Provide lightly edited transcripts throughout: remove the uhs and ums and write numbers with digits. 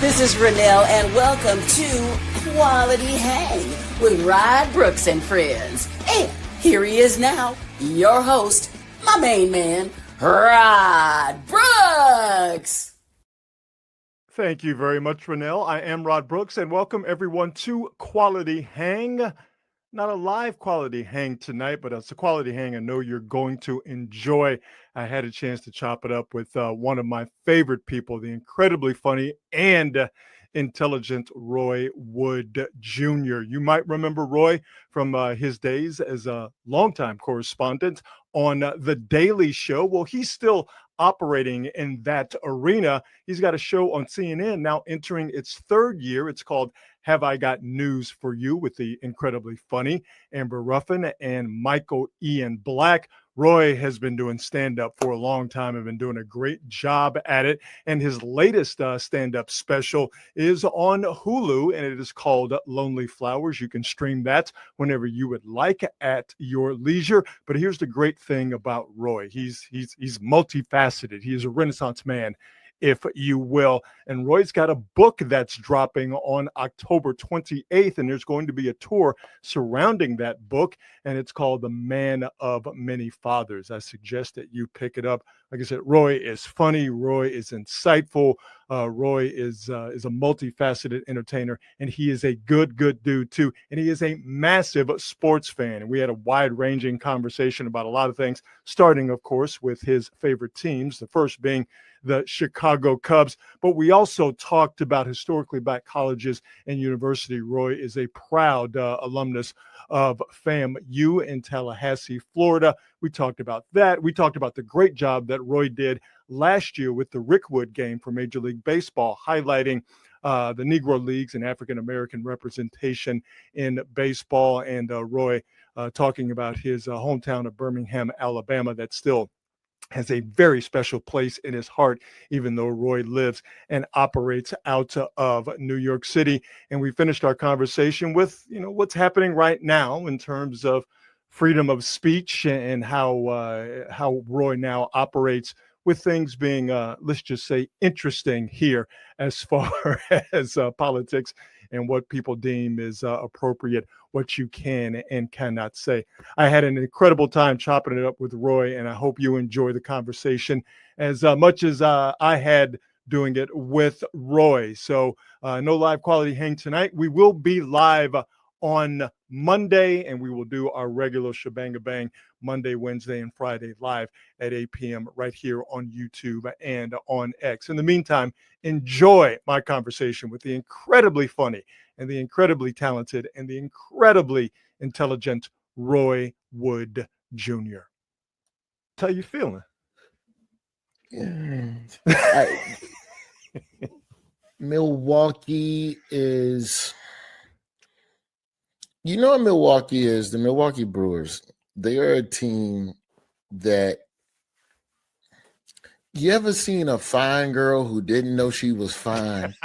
This is Renelle, and welcome to Quality Hang with Rod Brooks and friends. And here he is now, your host, my main man, Rod Brooks. Thank you very much, Renelle. I am Rod Brooks, and welcome everyone to Quality Hang. Not a live Quality Hang tonight, but it's a Quality Hang I know you're going to enjoy. I had a chance to chop it up with one of my favorite people, the incredibly funny and intelligent Roy Wood Jr. You might remember Roy from his days as a longtime correspondent on The Daily Show. Well, he's still operating in that arena. He's got a show on CNN now entering its third year. It's called Have I Got News for You, with the incredibly funny Amber Ruffin and Michael Ian Black. Roy has been doing stand-up for a long time and been doing a great job at it. And his latest stand-up special is on Hulu, and it is called Lonely Flowers. You can stream that whenever you would like at your leisure. But here's the great thing about Roy. He's multifaceted. He is a Renaissance man, if you will. And Roy's got a book that's dropping on October 28th, and there's going to be a tour surrounding that book, and it's called The Man of Many Fathers. I suggest that you pick it up. Like I said, Roy is funny. Roy is insightful. Roy is a multifaceted entertainer, and he is a good dude too. And he is a massive sports fan. And we had a wide-ranging conversation about a lot of things, starting, of course, with his favorite teams, the first being the Chicago Cubs. But we also talked about historically black colleges and university. Roy is a proud alumnus of FAMU in Tallahassee, Florida. We talked about that. We talked about the great job that Roy did last year with the Rickwood game for Major League Baseball, highlighting the Negro Leagues and African-American representation in baseball. And Roy talking about his hometown of Birmingham, Alabama, that still has a very special place in his heart, even though Roy lives and operates out of New York City. And we finished our conversation with, what's happening right now in terms of freedom of speech and how Roy now operates with things being, let's just say, interesting here as far as politics and what people deem is appropriate, what you can and cannot say. I had an incredible time chopping it up with Roy, and I hope you enjoy the conversation as much as I had doing it with Roy. So no live Quality Hang tonight. We will be live on Monday, and we will do our regular shebang bang Monday, Wednesday, and Friday live at 8 p.m. right here on YouTube and on X. In the meantime, enjoy my conversation with the incredibly funny and the incredibly talented and the incredibly intelligent Roy Wood Jr. How you feeling? Milwaukee is... You know what Milwaukee is? The Milwaukee Brewers. They are a team that... You ever seen a fine girl who didn't know she was fine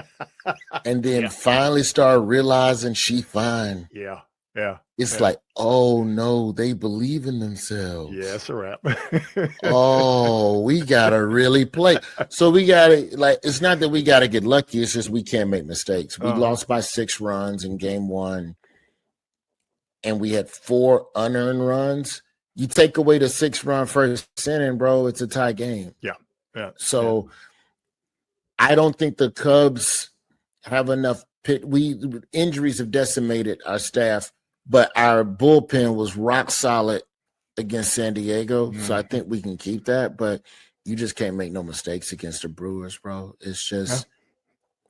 and then finally started realizing she fine? Yeah. It's like, oh, no, they believe in themselves. Yeah, that's a wrap. Oh, we got to really play. So we got to, it's not that we got to get lucky. It's just we can't make mistakes. We lost by 6 runs in game 1. And we had 4 unearned runs. You take away the 6-run first inning, bro, it's a tie game. Yeah. So I don't think the Cubs have enough injuries have decimated our staff, but our bullpen was rock solid against San Diego. So I think we can keep that, but you just can't make no mistakes against the Brewers, bro. It's just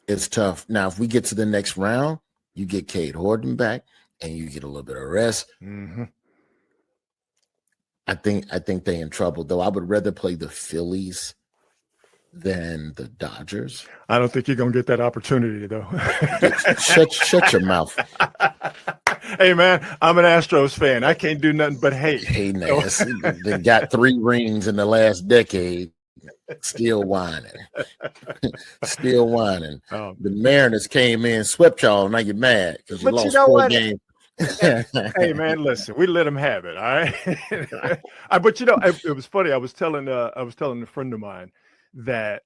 it's tough. Now, if we get to the next round, you get Cade Horton back and you get a little bit of rest. I think they're in trouble, though. I would rather play the Phillies than the Dodgers. I don't think you're going to get that opportunity, though. Shut your mouth. Hey, man, I'm an Astros fan. I can't do nothing but hate. Hey, Ness, they got 3 rings in the last decade. Still whining. Still whining. The Mariners came in, swept y'all. Now you're mad because you lost 4 games. Hey, man, listen, we let them have it. All right. But it was funny. I was telling a friend of mine that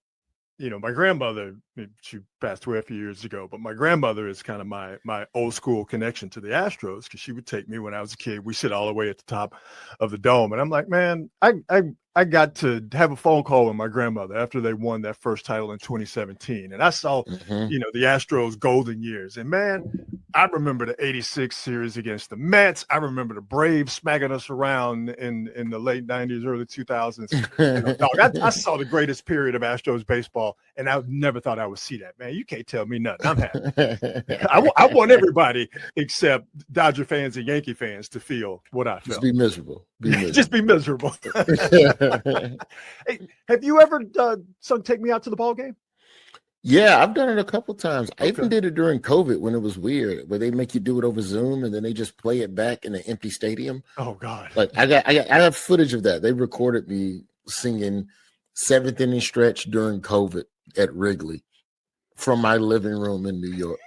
my grandmother, she passed away a few years ago, but my grandmother is kind of my old school connection to the Astros, because she would take me when I was a kid. We sit all the way at the top of the dome. And I'm like, man, I got to have a phone call with my grandmother after they won that first title in 2017. And I saw, the Astros golden years. And man, I remember the 86 series against the Mets. I remember the Braves smacking us around in the late 90s, early 2000s. Dog, I saw the greatest period of Astros baseball, and I never thought I would see that, man. You can't tell me nothing. I'm happy. I want everybody except Dodger fans and Yankee fans to feel what I felt. Just be miserable. Just be miserable. Hey, have you ever sung Take Me Out to the Ball Game? Yeah, I've done it a couple times. I even did it during COVID when it was weird, where they make you do it over Zoom and then they just play it back in an empty stadium. Oh God! Like I have footage of that. They recorded me singing seventh inning stretch during COVID at Wrigley from my living room in New York.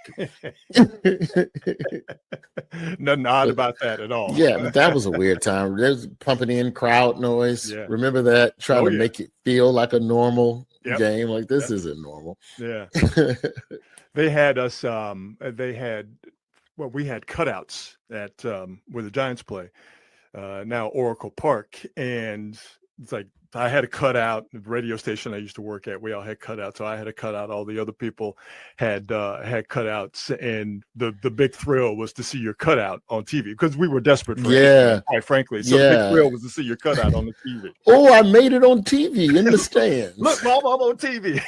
Nothing odd about that at all. Yeah, but that was a weird time. There's pumping in crowd noise. Yeah. Remember that? Trying to make it feel like a normal game. Like this isn't normal. Yeah. They had us we had cutouts at where the Giants play, now Oracle Park, and it's like I had a cutout. The radio station I used to work at, we all had cutouts. So I had a cutout. All the other people had cutouts, and the big thrill was to see your cutout on TV, because we were desperate for it, quite frankly. So the big thrill was to see your cutout on the TV. Oh, I made it on TV in the stands. Look, Mom, I'm on TV.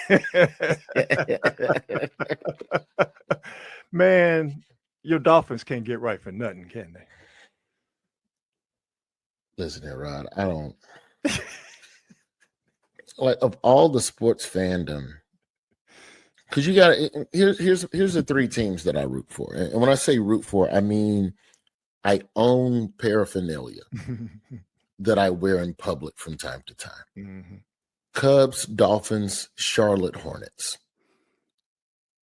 Man, your Dolphins can't get right for nothing, can they? Listen here, Rod. I don't. Like, of all the sports fandom, because you got here's the three teams that I root for, and when I say root for, I mean I own paraphernalia that I wear in public from time to time. Mm-hmm. Cubs, Dolphins, Charlotte Hornets.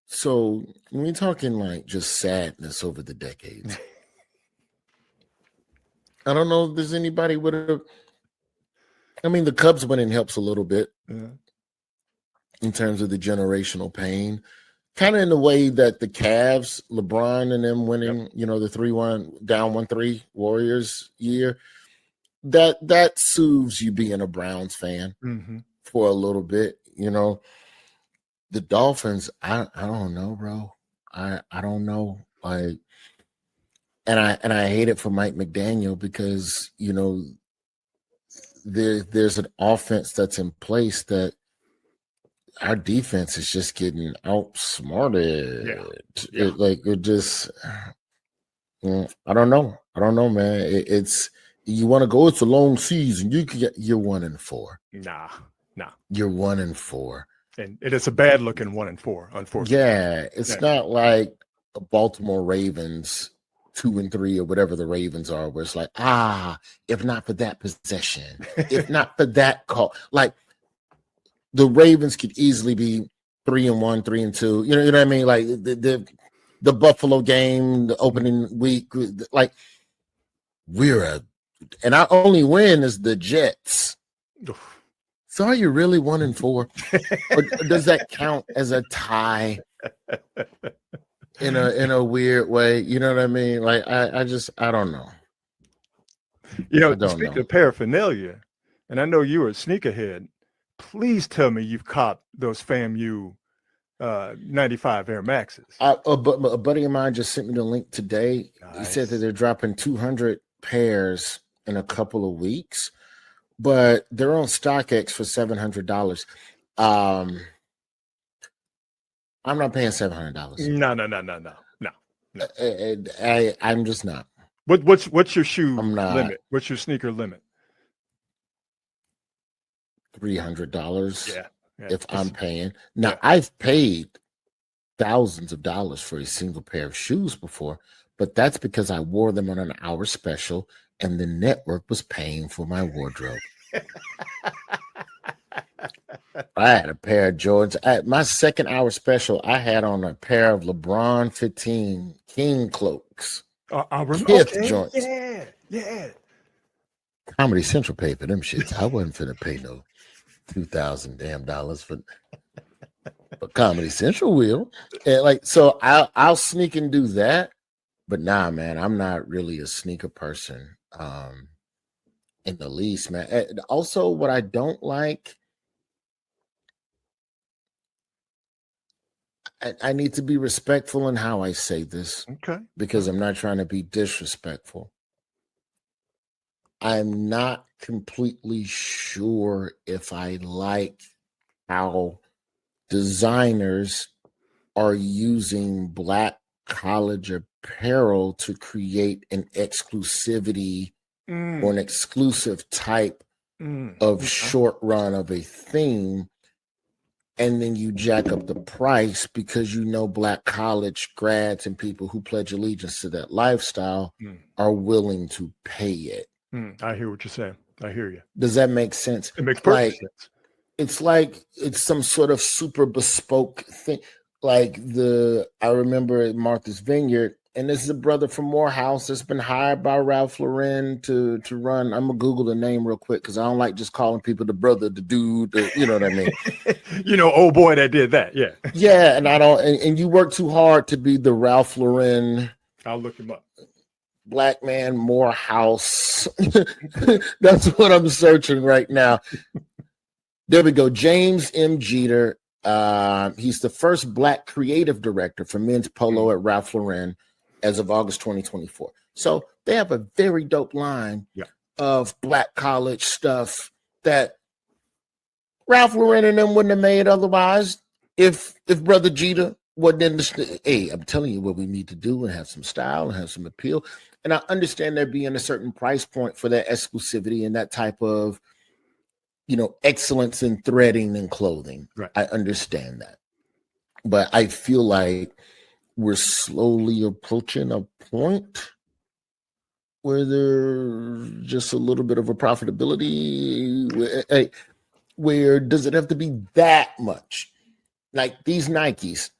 So when we're talking like just sadness over the decades, I don't know if there's anybody would have. I mean, the Cubs winning helps a little bit in terms of the generational pain, kind of in the way that the Cavs, LeBron and them winning, the 3-1 down 1-3 Warriors year, that soothes you being a Browns fan for a little bit. The Dolphins, I don't know, bro. I don't know. And I hate it for Mike McDaniel, because there's an offense that's in place that our defense is just getting outsmarted. I don't know, man. It's you want to go. It's a long season. You're 1-4. Nah. You're 1-4, and it's a bad looking 1-4. Unfortunately, it's not like a Baltimore Ravens 2-3 or whatever the Ravens are, where it's like, if not for that possession, if not for that call, like the Ravens could easily be 3-1, 3-2. You know what I mean? Like the Buffalo game, the opening week, like and our only win is the Jets. So are you really 1-4? Or does that count as a tie? In a weird way, you know what I mean? Like I don't know. Speaking of paraphernalia, and I know you're a sneakerhead, please tell me you've copped those FAMU 95 Air Maxes. A buddy of mine just sent me the link today. Nice. He said that they're dropping 200 pairs in a couple of weeks, but they're on StockX for $700. I'm not paying $700. No. I'm just not. What's your shoe limit? What's your sneaker limit? $300. Yeah. If I'm paying. Now, I've paid thousands of dollars for a single pair of shoes before, but that's because I wore them on an hour special and the network was paying for my wardrobe. I had a pair of Jordans. At my second hour special, I had on a pair of LeBron 15 King cloaks. I remember. Joints. Yeah. Comedy Central paid for them shits. I wasn't finna pay no $2,000 for. But Comedy Central will. And like, so I'll sneak and do that. But nah, man, I'm not really a sneaker person in the least, man. And also, what I don't like, I need to be respectful in how I say this Okay. because I'm not trying to be disrespectful. I'm not completely sure if I like how designers are using Black college apparel to create an exclusivity or an exclusive type of short run of a theme, and then you jack up the price because you know Black college grads and people who pledge allegiance to that lifestyle are willing to pay it. I hear what you're saying. I hear you. Does that make sense? It makes perfect sense. It's like it's some sort of super bespoke thing. Like I remember at Martha's Vineyard, and this is a brother from Morehouse that's been hired by Ralph Lauren to run. I'm gonna Google the name real quick because I don't like just calling people the brother, the dude, you know what I mean? Old boy that did that. Yeah. Yeah, and I don't and you work too hard to be the Ralph Lauren. I'll look him up. Black man Morehouse. That's what I'm searching right now. There we go. James M. Jeter. He's the first Black creative director for men's polo at Ralph Lauren as of August 2024. So they have a very dope line of Black college stuff that Ralph Lauren and them wouldn't have made otherwise if Brother Jeter wasn't in the. Hey, I'm telling you what we need to do and have some style and have some appeal. And I understand there being a certain price point for that exclusivity and that type of, excellence in threading and clothing. Right. I understand that. But I feel like we're slowly approaching a point where there's just a little bit of a profitability. Where does it have to be that much? Like these Nikes,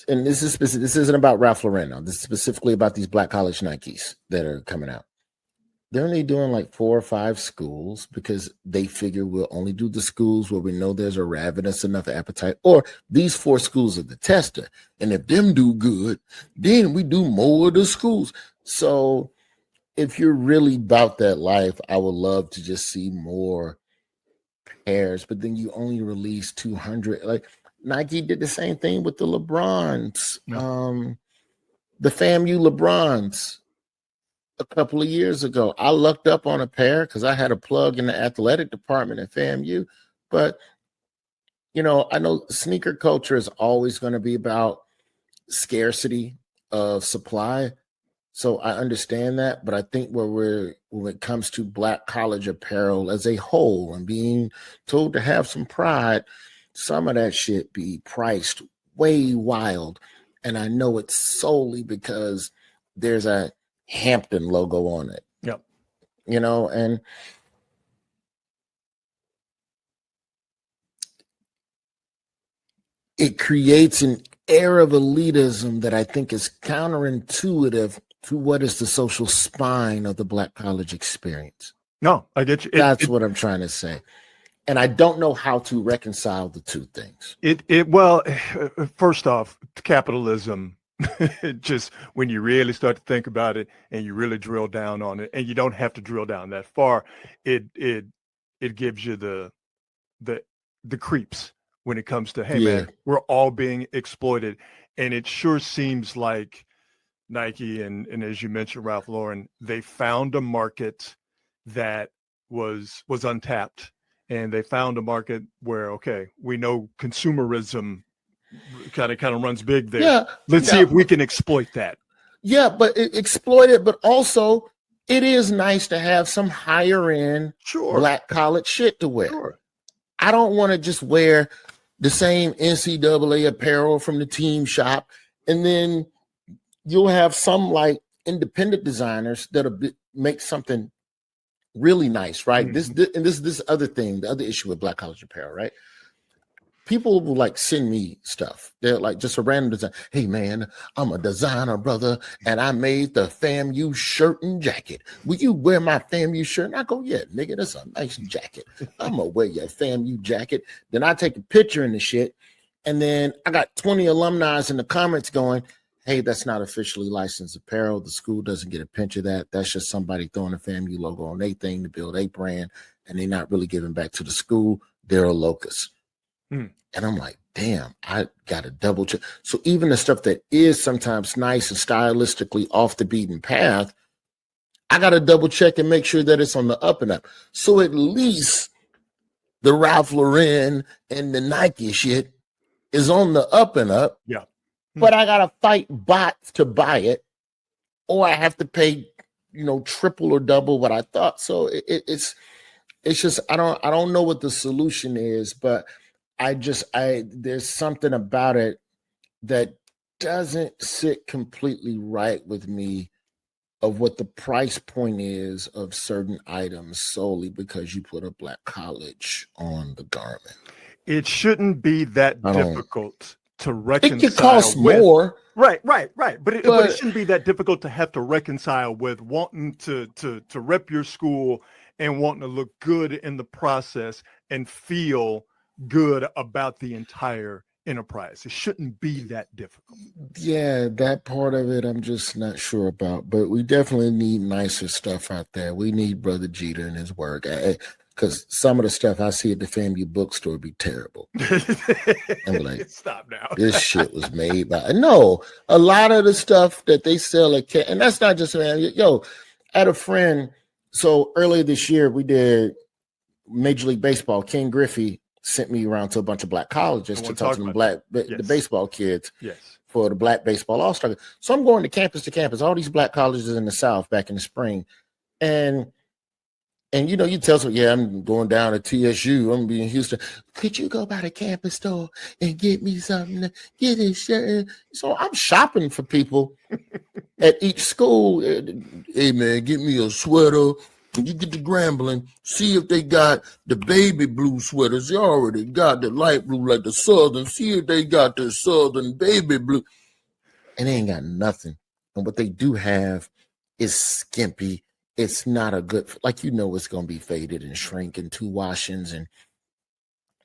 and this isn't about Ralph Lauren now. This is specifically about these Black college Nikes that are coming out. They're only doing like 4 or 5 schools because they figure we'll only do the schools where we know there's a ravenous enough appetite, or these 4 schools are the tester. And if them do good, then we do more of the schools. So if you're really about that life, I would love to just see more pairs, but then you only release 200. Like Nike did the same thing with the LeBrons, the FAMU LeBrons. A couple of years ago, I looked up on a pair because I had a plug in the athletic department at FAMU. But, I know sneaker culture is always going to be about scarcity of supply. So I understand that. But I think when it comes to Black college apparel as a whole and being told to have some pride, some of that shit be priced way wild. And I know it's solely because there's a Hampton logo on it. Yep. And it creates an air of elitism that I think is counterintuitive to what is the social spine of the Black college experience. No, I get you. That's what I'm trying to say. And I don't know how to reconcile the two things. Well, first off, capitalism. Just when you really start to think about it and you really drill down on it, and you don't have to drill down that far, it gives you the creeps when it comes to, hey man, we're all being exploited. And it sure seems like Nike and as you mentioned, Ralph Lauren, they found a market that was untapped, and they found a market where, okay, we know consumerism kind of runs big there. Yeah. Let's see if we can exploit that. Yeah, but exploit it, but also it is nice to have some higher end Black college shit to wear. Sure. I don't want to just wear the same NCAA apparel from the team shop, and then you'll have some like independent designers that'll make something really nice, right? Mm-hmm. This other thing, the other issue with Black college apparel, right? people will like send me stuff. They're like just a random design. Hey man, I'm a designer, brother, and I made the FAMU shirt and jacket. Will you wear my FAMU shirt? And I go, yeah, nigga, that's a nice jacket. I'm gonna wear your FAMU jacket. Then I take a picture in the shit, and then I got 20 alumni in the comments going, hey, that's not officially licensed apparel. The school doesn't get a pinch of that. That's just somebody throwing a FAMU logo on their thing to build a brand, and they're not really giving back to the school. They're a locust. And I'm like, damn, I got to double check. So even the stuff that is sometimes nice and stylistically off the beaten path, I got to double check and make sure that it's on the up and up. So at least the Ralph Lauren and the Nike shit is on the up and up. Yeah. But I got to fight bots to buy it, or I have to pay, triple or double what I thought. So it's just, I don't know what the solution is, but there's something about it that doesn't sit completely right with me of what the price point is of certain items solely because you put a Black college on the garment. It shouldn't be that difficult to reconcile. It could cost more. Right. But it shouldn't be that difficult to have to reconcile with wanting to rep your school and wanting to look good in the process and feel good about the entire enterprise. It shouldn't be that difficult. Yeah, that part of it I'm just not sure about, but we definitely need nicer stuff out there. We need Brother Jeter and his work, because some of the stuff I see at the FAMU bookstore be terrible. I'm like, stop now. This shit was made by no. A lot of the stuff that they sell at and that's not just I had a friend. So earlier this year we did Major League Baseball. Ken Griffey sent me around to a bunch of Black colleges to talk to the baseball kids for the Black Baseball All-Star. So I'm going to campus, all these Black colleges in the South back in the spring. And you tell them, yeah, I'm going down to TSU. I'm going to be in Houston. Could you go by the campus store and get me something to get this shirt? So I'm shopping for people at each school. Hey, man, get me a sweater. When you get to Grambling, see if they got the baby blue sweaters. They already got the light blue like the Southern. See if they got the Southern baby blue. And they ain't got nothing. And what they do have is skimpy. It's not a good, it's going to be faded and shrink in 2 washings. And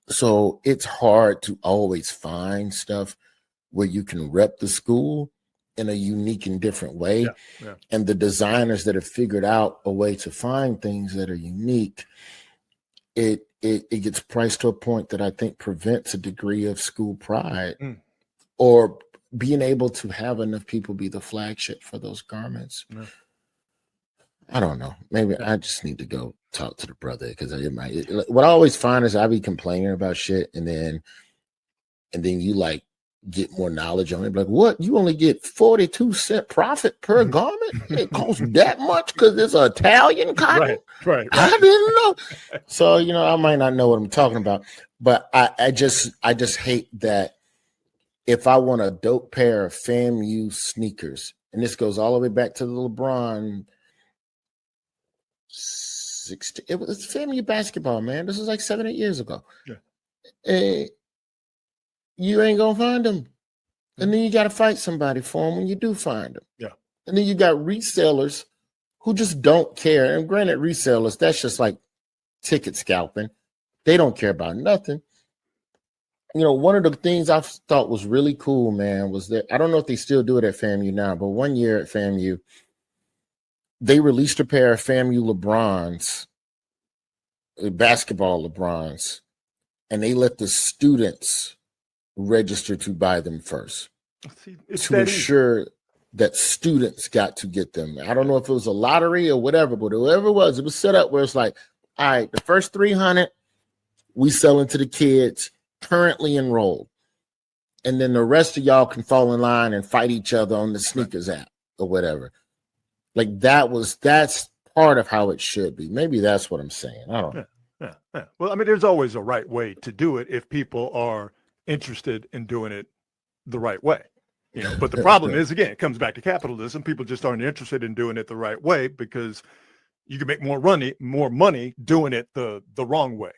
so it's hard to always find stuff where you can rep the school in a unique and different way. Yeah. And the designers that have figured out a way to find things that are unique, it gets priced to a point that I think prevents a degree of school pride or being able to have enough people be the flagship for those garments. Yeah. I don't know. Maybe I just need to go talk to the brother because what I always find is I be complaining about shit and then you get more knowledge on it. Like, what? You only get 42-cent profit per garment? It costs that much because it's Italian cotton? Right. I didn't know. So, I might not know what I'm talking about, but I just hate that if I want a dope pair of FAMU sneakers, and this goes all the way back to the LeBron 16, it was FAMU basketball, man. This was like 7-8 years ago. Yeah. You ain't gonna find them. And then you got to fight somebody for them when you do find them. Yeah. And then you got resellers who just don't care. And granted, resellers, that's just like ticket scalping. They don't care about nothing. One of the things I thought was really cool, man, was that I don't know if they still do it at FAMU now, but one year at FAMU, they released a pair of FAMU LeBrons, basketball LeBrons, and they let the students register to buy them first to ensure that students got to get them. I don't know if it was a lottery or whatever, but whoever it was set up where it's like, all right, the first 300 we selling to the kids currently enrolled, and then the rest of y'all can fall in line and fight each other on the sneakers app or whatever. Like that's part of how it should be. Maybe that's what I'm saying. I don't know. Yeah. Well, there's always a right way to do it if people are interested in doing it the right way. But the problem is, again, it comes back to capitalism. People just aren't interested in doing it the right way because you can make more money doing it the wrong way.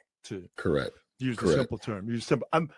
Correct. Use the Correct. simple term. Use simple. I'm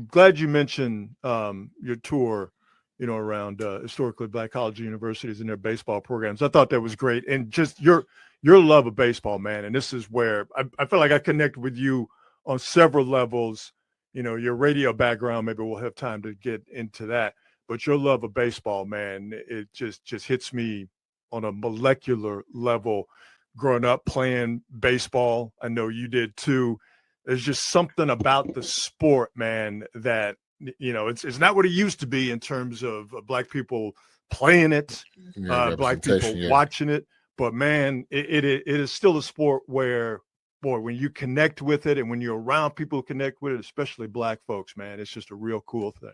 glad you mentioned your tour, around historically Black college universities and their baseball programs. I thought that was great, and just your love of baseball, man. And this is where I feel like I connect with you on several levels. Your radio background. Maybe we'll have time to get into that. But your love of baseball, man, it just hits me on a molecular level. Growing up playing baseball, I know you did too. There's just something about the sport, man, that it's not what it used to be in terms of Black people playing it, Black people watching it. But man, it is still a sport where, boy, when you connect with it and when you're around people who connect with it, especially Black folks, man, it's just a real cool thing.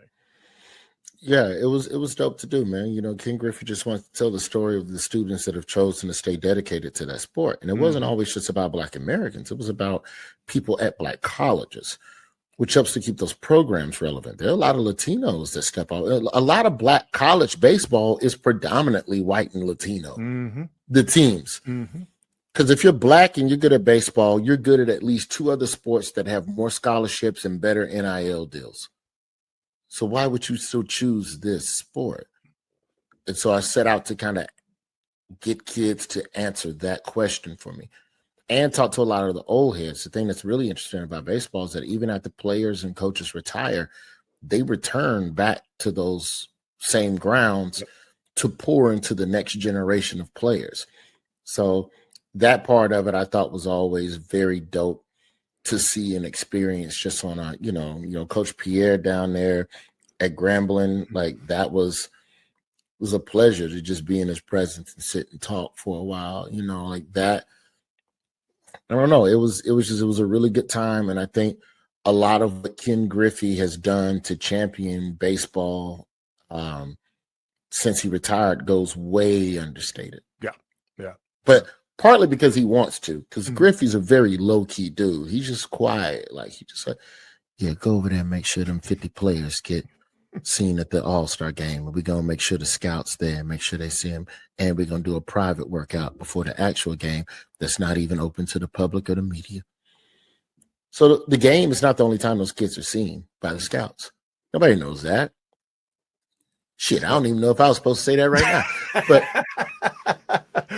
Yeah, it was dope to do, man. Ken Griffey just wants to tell the story of the students that have chosen to stay dedicated to that sport. And it wasn't always just about Black Americans. It was about people at Black colleges, which helps to keep those programs relevant. There are a lot of Latinos that step out. A lot of Black college baseball is predominantly white and Latino, the teams. Because if you're Black and you're good at baseball, you're good at least two other sports that have more scholarships and better NIL deals. So why would you still choose this sport? And so I set out to kind of get kids to answer that question for me and talk to a lot of the old heads. The thing that's really interesting about baseball is that even after players and coaches retire, they return back to those same grounds to pour into the next generation of players. So that part of it I thought was always very dope to see and experience just on a, Coach Pierre down there at Grambling, like that was a pleasure to just be in his presence and sit and talk for a while, like that. I don't know. It was a really good time. And I think a lot of what Ken Griffey has done to champion baseball since he retired goes way understated. Yeah. But partly because he wants to, because Griffey's a very low-key dude. He's just quiet. Like, he just like, yeah, go over there and make sure them 50 players get seen at the All-Star game. We're going to make sure the scouts there, make sure they see him. And we're going to do a private workout before the actual game that's not even open to the public or the media. So the game is not the only time those kids are seen by the scouts. Nobody knows that. Shit, I don't even know if I was supposed to say that right now. But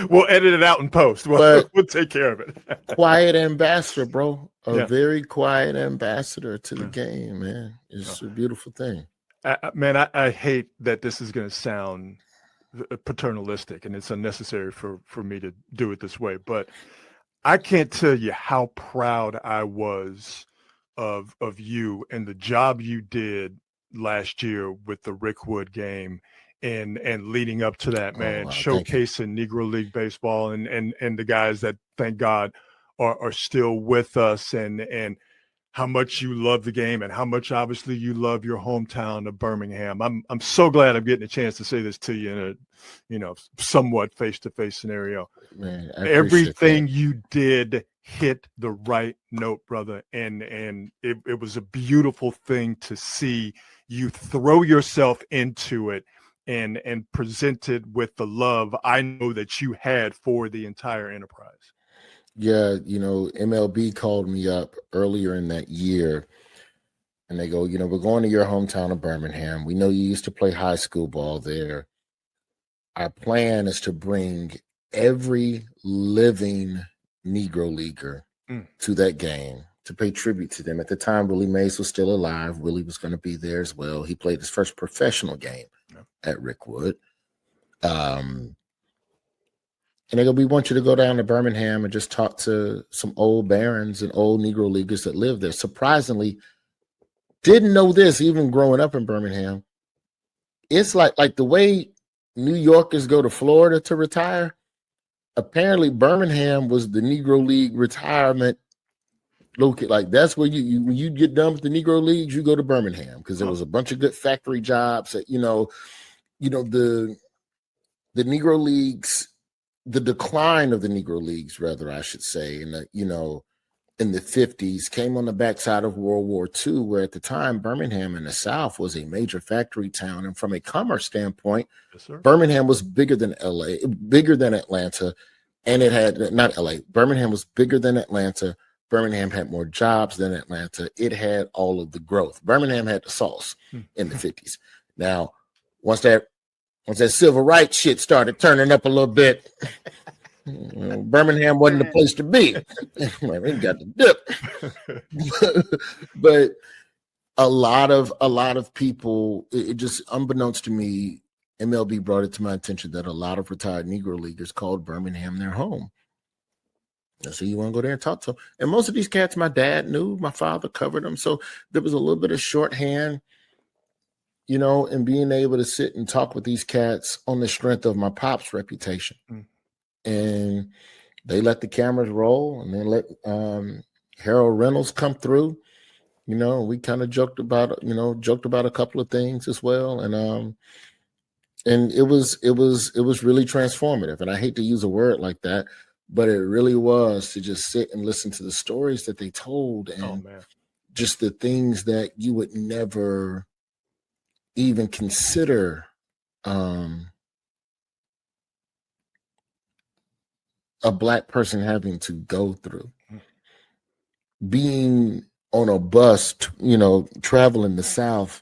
we'll edit it out in post. We'll take care of it. Quiet ambassador, bro. Very quiet ambassador to the game, man. It's a beautiful thing. I hate that this is going to sound paternalistic, and it's unnecessary for me to do it this way. But I can't tell you how proud I was of you and the job you did last year with the Rick Wood game and leading up to that, man, showcasing Negro League baseball and the guys that, thank God, are still with us, and how much you love the game and how much obviously you love your hometown of Birmingham. I'm so glad I'm getting a chance to say this to you in a somewhat face-to-face scenario. Man, everything you did hit the right note, brother, and it was a beautiful thing to see you throw yourself into it and present it with the love I know that you had for the entire enterprise. Yeah, MLB called me up earlier in that year, and they go, we're going to your hometown of Birmingham. We know you used to play high school ball there. Our plan is to bring every living Negro Leaguer to that game to pay tribute to them. At the time, Willie Mays was still alive. Willie was going to be there as well. He played his first professional game at Rick Wood. And they go, we want you to go down to Birmingham and just talk to some old Barons and old Negro Leaguers that live there. Surprisingly, didn't know this even growing up in Birmingham. It's like the way New Yorkers go to Florida to retire. Apparently, Birmingham was the Negro League retirement located. Like, that's where when you get done with the Negro Leagues, you go to Birmingham because there was a bunch of good factory jobs. That the Negro Leagues. The decline of the Negro Leagues, rather, I should say, in the 50s came on the backside of World War II, where at the time Birmingham in the South was a major factory town. And from a commerce standpoint, Birmingham was bigger than Atlanta. And it had not LA. Birmingham was bigger than Atlanta, Birmingham had more jobs than Atlanta. It had all of the growth. Birmingham had the sauce in the 50s. Now, once that civil rights shit started turning up a little bit, Birmingham wasn't the place to be. We got the dip. But a lot of people, it just, unbeknownst to me, MLB brought it to my attention that a lot of retired Negro leaguers called Birmingham their home. So you want to go there and talk to them. And most of these cats, my dad knew, my father covered them. So there was a little bit of shorthand, and being able to sit and talk with these cats on the strength of my pop's reputation. And they let the cameras roll, and then let Harold Reynolds come through. We kind of joked about a couple of things as well. And it was really transformative. And I hate to use a word like that, but it really was, to just sit and listen to the stories that they told, and just the things that you would never even consider a Black person having to go through. Being on a bus, traveling the South,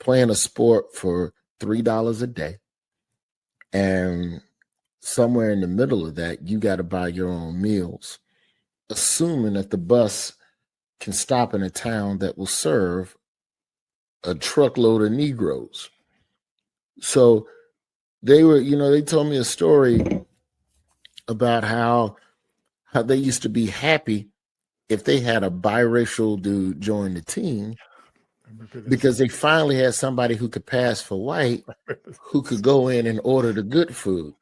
playing a sport for $3 a day, and somewhere in the middle of that, you got to buy your own meals, assuming that the bus can stop in a town that will serve a truckload of Negroes. So they were, they told me a story about how they used to be happy if they had a biracial dude join the team, because they finally had somebody who could pass for white, who could go in and order the good food.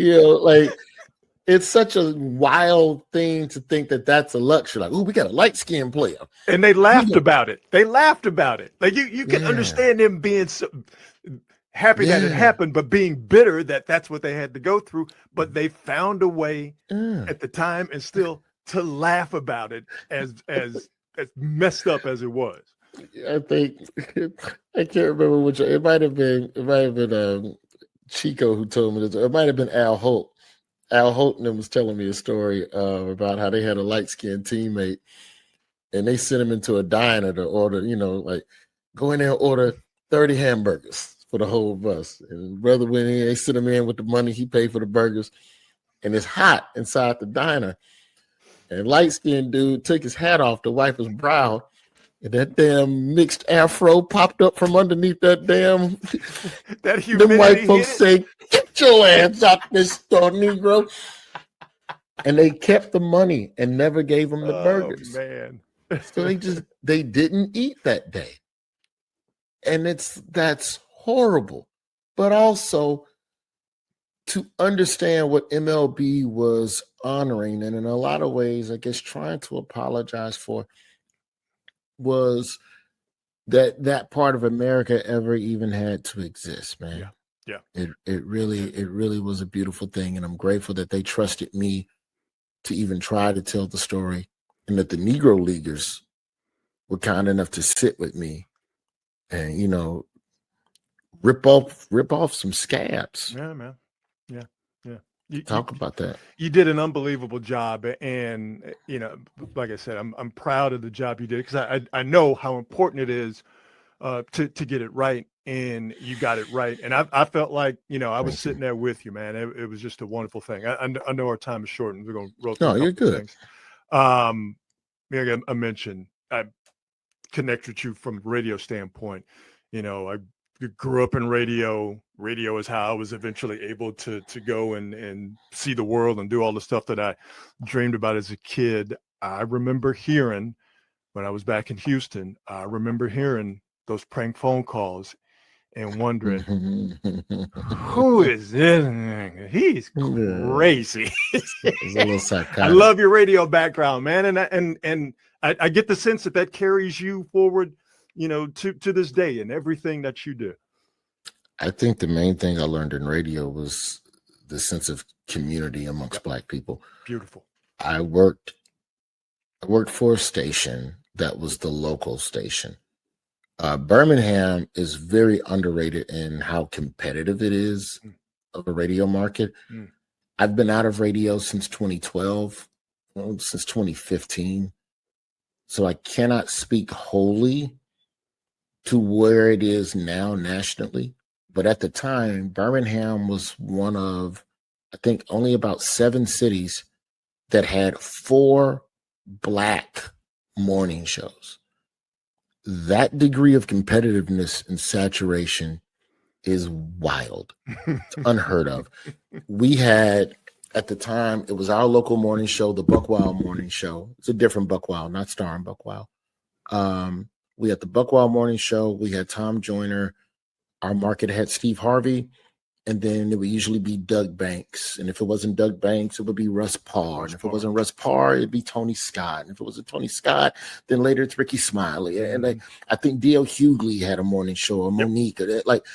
Like, it's such a wild thing to think that that's a luxury. Like, oh, we got a light-skinned player. And they laughed about it. Like, you can understand them being so happy that it happened, but being bitter that that's what they had to go through. But they found a way at the time, and still to laugh about it as messed up as it was. I think, I can't remember which. It might have been Chico who told me this. It might have been Al Holt. Al Holtman was telling me a story about how they had a light-skinned teammate, and they sent him into a diner to order, like, go in there and order 30 hamburgers for the whole bus. And brother went in, they sent him in with the money he paid for the burgers, and it's hot inside the diner. And light-skinned dude took his hat off to wipe his brow, and that damn mixed afro popped up from underneath that damn. That humidity. Them white folks say, "Get your ass out this store, Negro." And they kept the money and never gave him the burgers. Man. So they didn't eat that day. And that's horrible. But also, to understand what MLB was honoring, and in a lot of ways, I guess, trying to apologize for, was that part of America ever even had to exist, man. Yeah. It really was a beautiful thing, and I'm grateful that they trusted me to even try to tell the story, and that the Negro Leaguers were kind enough to sit with me and rip off some scabs. Yeah, man. Yeah. Talk about that. You did an unbelievable job, and like I said, I'm proud of the job you did, because I know how important it is to get it right, and you got it right. And I felt like I was sitting there with you, man. It was just a wonderful thing. I know our time is short, and we're going to roll through. No, you're good. Things. I mentioned I connect with you from a radio standpoint. I grew up in radio. Radio is how I was eventually able to go and see the world and do all the stuff that I dreamed about as a kid. I remember hearing, when I was back in Houston, those prank phone calls and wondering, who is this? He's crazy. It's a little psychotic. I love your radio background, man. And I get the sense that carries you forward, to this day and everything that you do. I think the main thing I learned in radio was the sense of community amongst Black people. Beautiful. I worked for a station that was the local station. Birmingham is very underrated in how competitive it is of a radio market. I've been out of radio since 2012, since 2015. So I cannot speak wholly to where it is now nationally. But at the time, Birmingham was one of, I think, only about 7 cities that had 4 Black morning shows. That degree of competitiveness and saturation is wild. It's unheard of. We had, at the time, it was our local morning show, the Buckwild Morning Show. It's a different Buckwild, not starring Buckwild. We had the Buckwild Morning Show. We had Tom Joyner. Our market had Steve Harvey. And then it would usually be Doug Banks. And if it wasn't Doug Banks, it would be Russ Parr. And if it wasn't Russ Parr, it'd be Tony Scott. And if it wasn't Tony Scott, then later it's Ricky Smiley. And I think D.L. Hughley had a morning show, or Monique. Like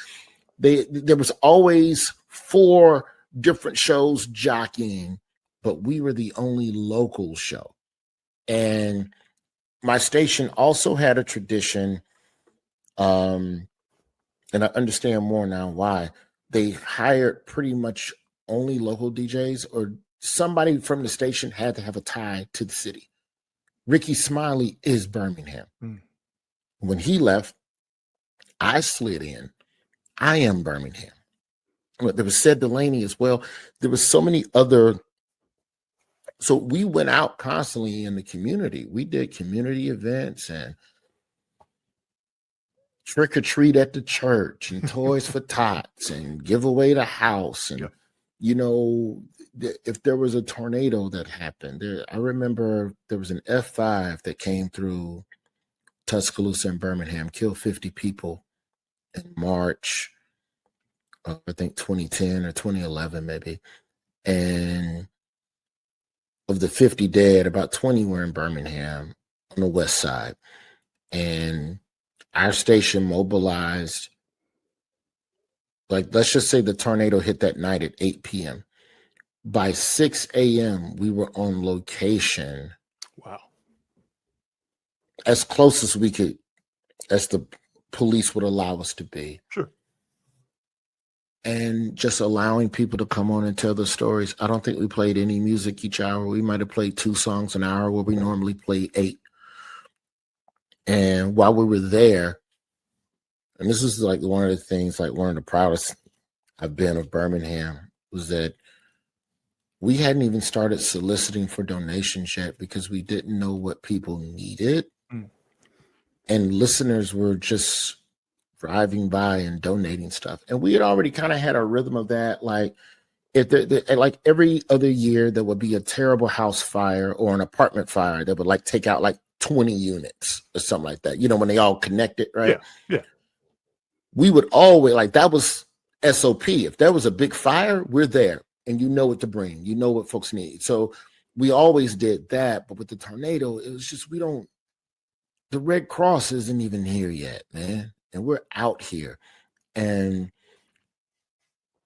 there was always 4 different shows jockeying, but we were the only local show. And my station also had a tradition, and I understand more now why. They hired pretty much only local DJs, or somebody from the station had to have a tie to the city. Ricky Smiley is Birmingham. When he left, I slid in. I am Birmingham. There was Sid Delaney as well. There was so many other. So we went out constantly in the community. We did community events and trick or treat at the church and Toys for Tots and give away the house. And, you know, if there was a tornado that happened, I remember there was an F5 that came through Tuscaloosa and Birmingham, killed 50 people in March, I think 2010 or 2011 maybe. And of the 50 dead, about 20 were in Birmingham on the west side. And our station mobilized, like, let's just say the tornado hit that night at 8 p.m. By 6 a.m., we were on location. Wow. As close as we could, as the police would allow us to be. Sure. And just allowing people to come on and tell their stories. I don't think we played any music each hour. We might have played 2 songs an hour where we normally play 8. And while we were there, and this is like one of the things, like one of the proudest I've been of Birmingham, was that we hadn't even started soliciting for donations yet because we didn't know what people needed. And listeners were just driving by and donating stuff. And we had already kind of had a rhythm of that. Like, like every other year, there would be a terrible house fire or an apartment fire that would like take out like 20 units or something like that, you know, when they all connected, right? Yeah. We would always, like, that was SOP. If there was a big fire, we're there and you know what to bring, you know what folks need. So we always did that. But with the tornado, it was just, the Red Cross isn't even here yet, man. And we're out here, and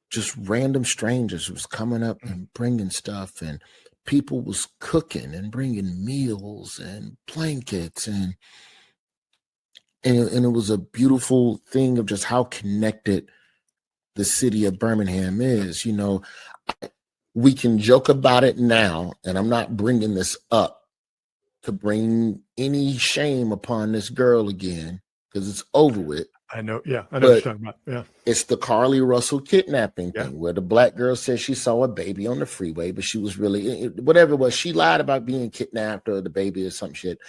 just random strangers was coming up and bringing stuff, and people was cooking and bringing meals and blankets, and it was a beautiful thing of just how connected the city of Birmingham is. You know, we can joke about it now, and I'm not bringing this up to bring any shame upon this girl again, because it's over with. I know. Yeah. I know what you're talking about. Yeah. It's the Carly Russell kidnapping thing where the black girl says she saw a baby on the freeway, but she was really, whatever it was, she lied about being kidnapped or the baby or some shit.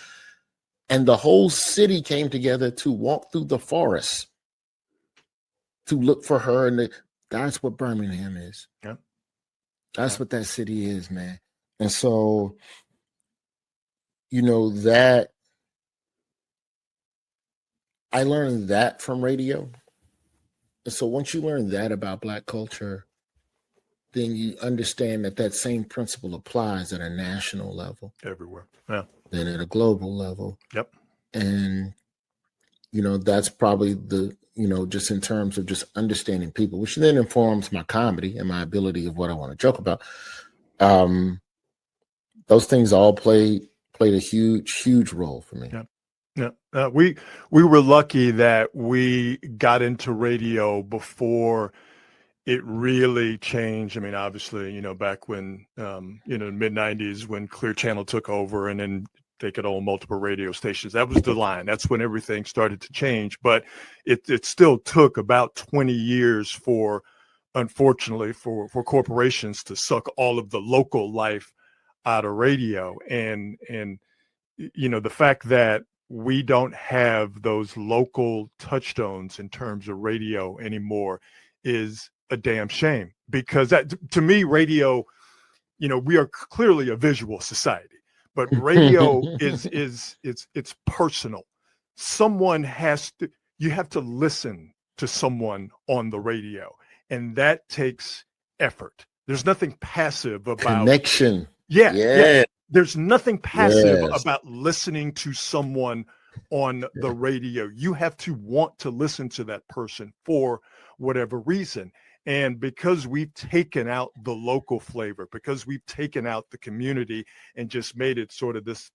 And the whole city came together to walk through the forest to look for her. And that's what Birmingham is. Yeah. That's what that city is, man. And so, you know, that I learned that from radio. And so once you learn that about Black culture, then you understand that that same principle applies at a national level. Everywhere. Yeah. Then at a global level. Yep. And, you know, that's probably just in terms of just understanding people, which then informs my comedy and my ability of what I want to joke about. Those things all played a huge role for me. Yeah. Yeah, we were lucky that we got into radio before it really changed. I mean, obviously, back when, mid 90s when Clear Channel took over and then they could own multiple radio stations. That was the line. That's when everything started to change. But it still took about 20 years unfortunately, for corporations to suck all of the local life out of radio. And the fact that we don't have those local touchstones in terms of radio anymore is a damn shame, because that, to me, radio, we are clearly a visual society, but radio it's personal. You have to listen to someone on the radio, and that takes effort. There's nothing passive about connection. Yeah. There's nothing passive Yes. about listening to someone on the radio. You have to want to listen to that person for whatever reason. And because we've taken out the local flavor, because we've taken out the community and just made it sort of this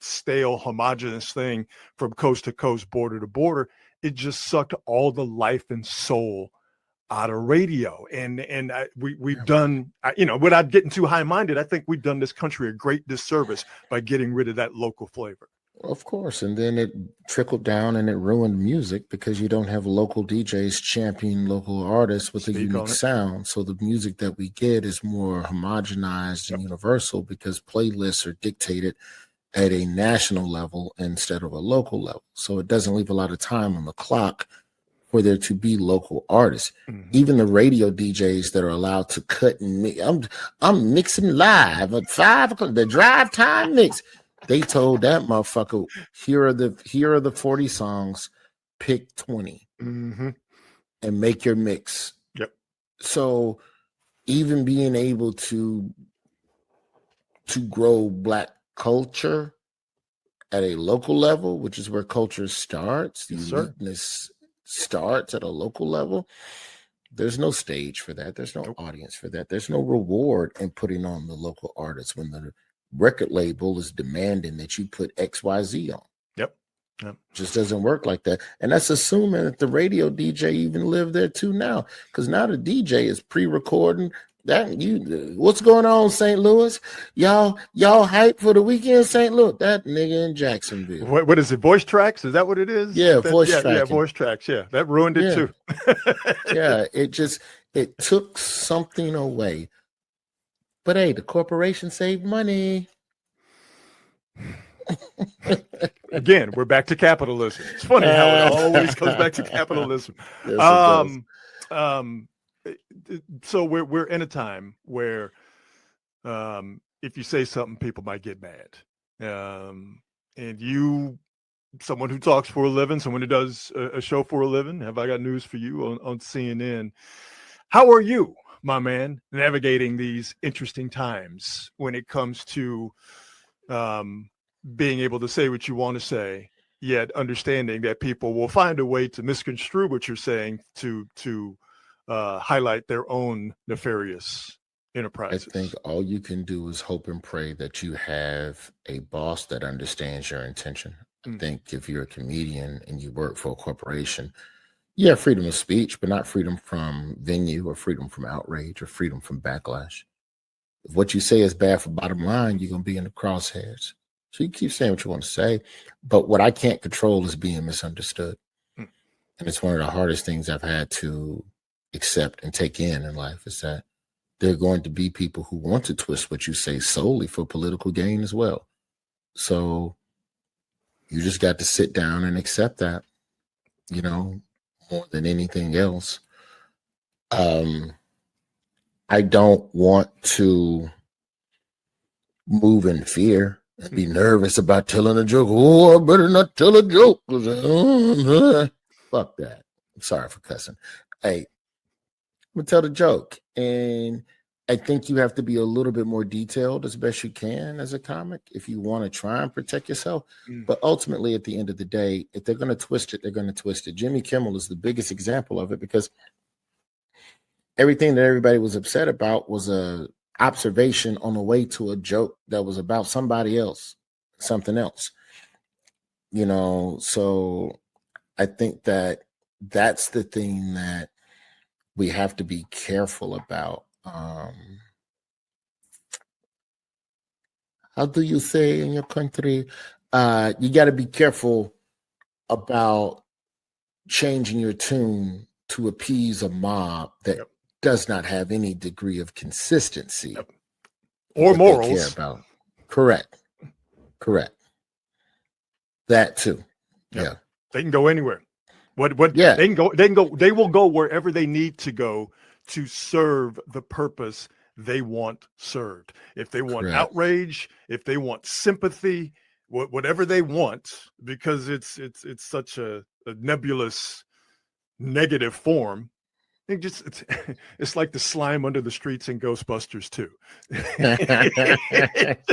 stale, homogenous thing from coast to coast, border to border, it just sucked all the life and soul out of radio. And we've done, without getting too high-minded, I think we've done this country a great disservice by getting rid of that local flavor. Of course. And then it trickled down and it ruined music because you don't have local DJs championing local artists with a unique sound. So the music that we get is more homogenized and universal because playlists are dictated at a national level instead of a local level. So it doesn't leave a lot of time on the clock for there to be local artists. Mm-hmm. Even the radio DJs that are allowed to cut and mix, I'm mixing live at 5 o'clock, the drive time mix. They told that motherfucker, here are the 40 songs, pick 20 mm-hmm. and make your mix. Yep. So even being able to grow Black culture at a local level, which is where culture starts, the uniqueness starts at a local level. There's no stage for that. There's no audience for that. There's no reward in putting on the local artists when the record label is demanding that you put XYZ on. Yep. Just doesn't work like that. And that's assuming that the radio DJ even live there too now, because now the DJ is pre-recording that. What's going on, St. Louis? Y'all hype for the weekend, St. Louis? That nigga in Jacksonville. What is it? Voice tracks? Is that what it is? Yeah, voice tracks. Yeah, voice tracks. Yeah, that ruined it too. Yeah, it took something away. But hey, the corporation saved money. Again, we're back to capitalism. It's funny how it always comes back to capitalism. Yes, so we're in a time where if you say something, people might get mad. And someone who talks for a living, someone who does a show for a living, have I got news for you on CNN? How are you, my man, navigating these interesting times when it comes to being able to say what you want to say, yet understanding that people will find a way to misconstrue what you're saying to highlight their own nefarious enterprises? I think all you can do is hope and pray that you have a boss that understands your intention. I think if you're a comedian and you work for a corporation, you have freedom of speech, but not freedom from venue or freedom from outrage or freedom from backlash. If what you say is bad for bottom line, you're going to be in the crosshairs. So you keep saying what you want to say, but what I can't control is being misunderstood. And it's one of the hardest things I've had to accept and take in life, is that there are going to be people who want to twist what you say solely for political gain as well. So you just got to sit down and accept that, more than anything else. I don't want to move in fear and be nervous about telling a joke. Oh, I better not tell a joke. Fuck that. I'm sorry for cussing. Hey, I'm gonna tell the joke. And I think you have to be a little bit more detailed as best you can as a comic if you want to try and protect yourself. But ultimately, at the end of the day, if they're going to twist it, they're going to twist it. Jimmy Kimmel is the biggest example of it, because everything that everybody was upset about was a observation on the way to a joke that was about somebody else, something else. So I think that that's the thing that we have to be careful about. How do you say in your country? You got to be careful about changing your tune to appease a mob that does not have any degree of consistency or that morals. they care about. Correct. That too. Yeah. They can go anywhere. What Yeah. they will go wherever they need to go to serve the purpose they want served. If they want outrage, if they want sympathy, whatever they want, because it's such a nebulous negative form. It's like the slime under the streets in Ghostbusters too. It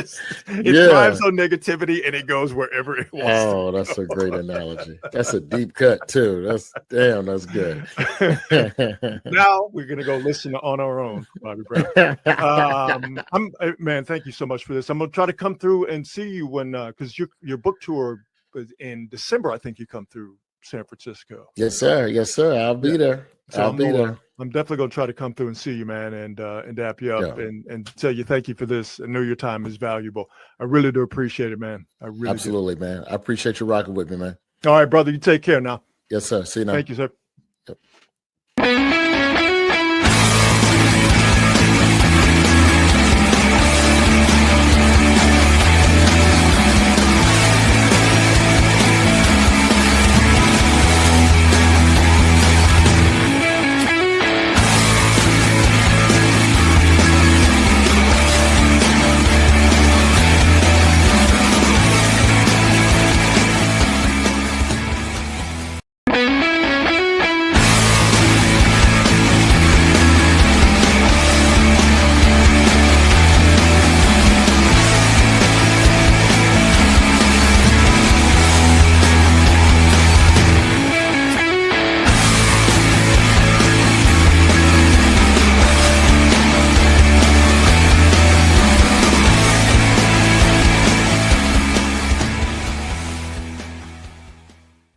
thrives on negativity and it goes wherever it wants. Oh, that's a great analogy. That's a deep cut too. That's good. Now we're gonna go listen on our own, Bobby Brown. Man, thank you so much for this. I'm gonna try to come through and see you when because your book tour is in December. I think you come through San Francisco. Yes, sir. I'll be there. So I'll be there. I'm definitely going to try to come through and see you, man, and dap you up and tell you thank you for this. I know your time is valuable. I really do appreciate it, man. I really absolutely, man. I appreciate you rocking with me, man. All right, brother. You take care now. Yes, sir. See you now. Thank you, sir. Yep.